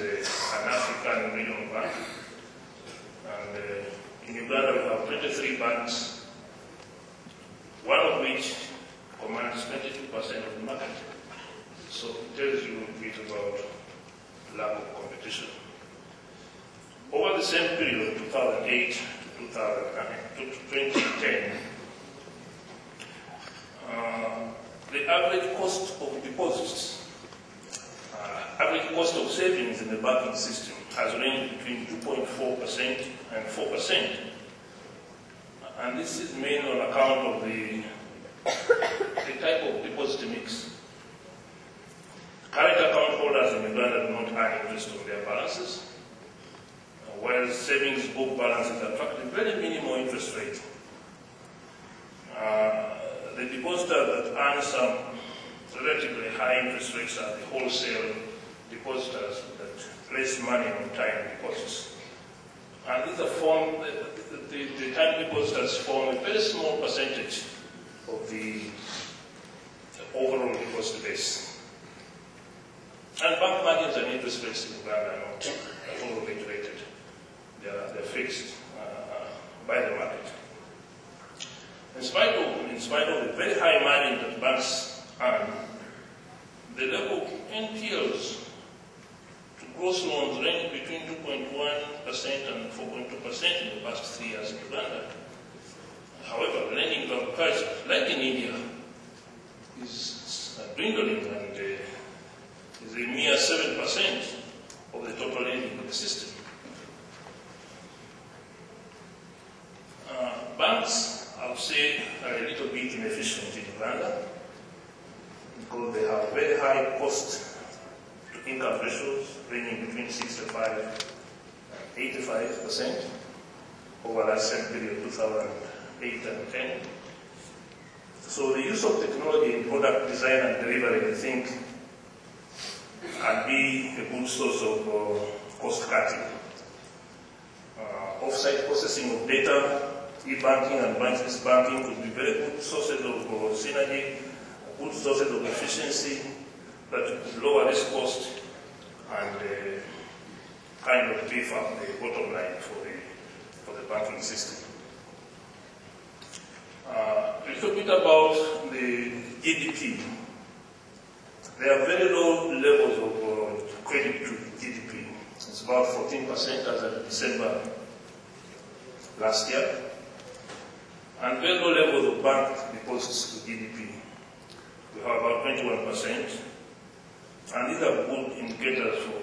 an African regional bank. And in Uganda we have 23 banks, one of which commands 22% of the market. So it tells you a bit about lack of competition. Over the same period, 2008 to 2010, the average cost of deposits, average cost of savings in the banking system has ranged between 2.4% and 4%. And this is mainly on account of the type of deposit mix. Current account holders in Uganda do not earn interest on their balances, while savings book balances attract a very minimal interest rate. The depositors that earn some relatively high interest rates are the wholesale depositors that place money on time deposits. And these are the time depositors form a very small percentage of the overall deposit base. And bank margins and interest rates in Uganda are not at all regulated. They're fixed by the market. In spite of the very high margin that banks earn, the level of NPLs to gross loans range between 2.1% and 4.2% in the past 3 years in Uganda. However, lending to agriculture, like in India, is dwindling and is a mere 7% of the total lending in the system. Banks, I would say, are a little bit inefficient in Uganda because they have very high cost to income ratios ranging between 65 and 85% over that same period, 2008 and 10. So the use of technology in product design and delivery, I think, can be a good source of cost cutting. Off-site processing of data, e-banking and branchless banking could be very good sources of synergy, good sources of efficiency that could lower this cost and kind of beef up the bottom line for the banking system. A little bit about the GDP. There are very low levels of credit to GDP. It's about 14% as of December last year. And very low levels of bank deposits to GDP. We have about 21%. And these are good indicators for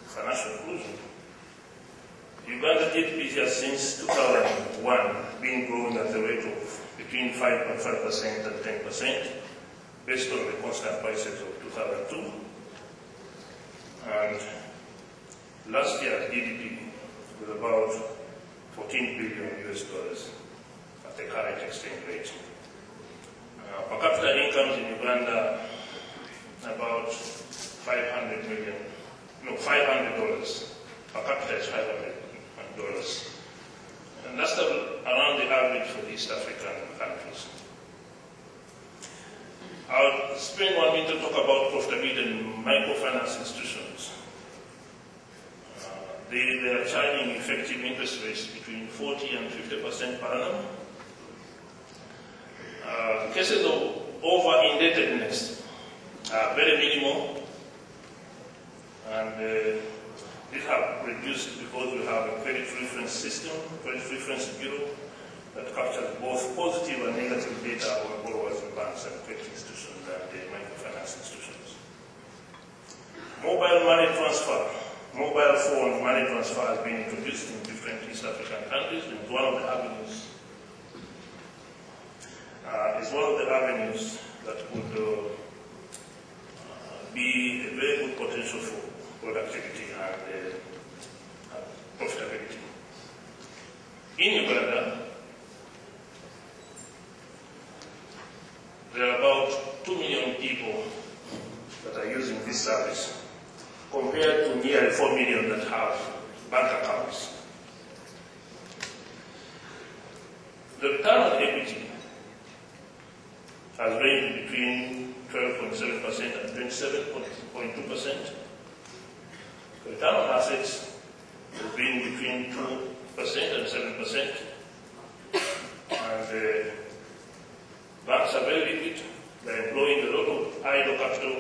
financial inclusion. Uganda's GDP has since 2001 been growing at the rate of between 5.5% and 10%, based on the constant prices of 2002. And last year's GDP was about 14 billion US dollars at the current exchange rate. Per capita incomes in Uganda about $500. Per capita is $500. And that's around the average for East African countries. I'll spend 1 minute to talk about profitability in microfinance institutions. They are charging effective interest rates between 40 and 50% per annum. Cases of over-indebtedness are very minimal, and these have reduced because we have a credit reference system, credit reference bureau, that captures both positive and negative data on borrowers in banks and credit institutions and microfinance institutions. Mobile money transfer. Mobile phone money transfer has been introduced in different East African countries, and one of the avenues that would be a very good potential for productivity and profitability. In Uganda, there are about 2 million people that are using this service, compared to nearly 4 million that have bank accounts. The return on equity has ranged between 12.7% and 27.2%. The return on assets has been between 2% and 7%. And banks are very liquid. They're employing a lot of idle capital.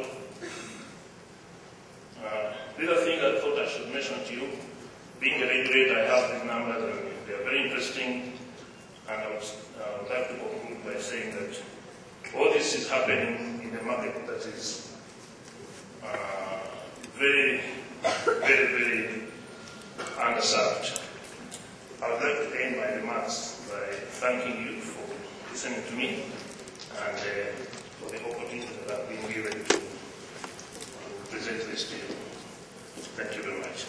These are things I thought I should mention to you. Being a regulator, I have these numbers, and they are very interesting. And I would like to conclude by saying that all this is happening in a market that is very, very, very underserved. I would like to end my remarks by thanking you for listening to me and for the opportunity that I've been given to present this to you. Thank you very much.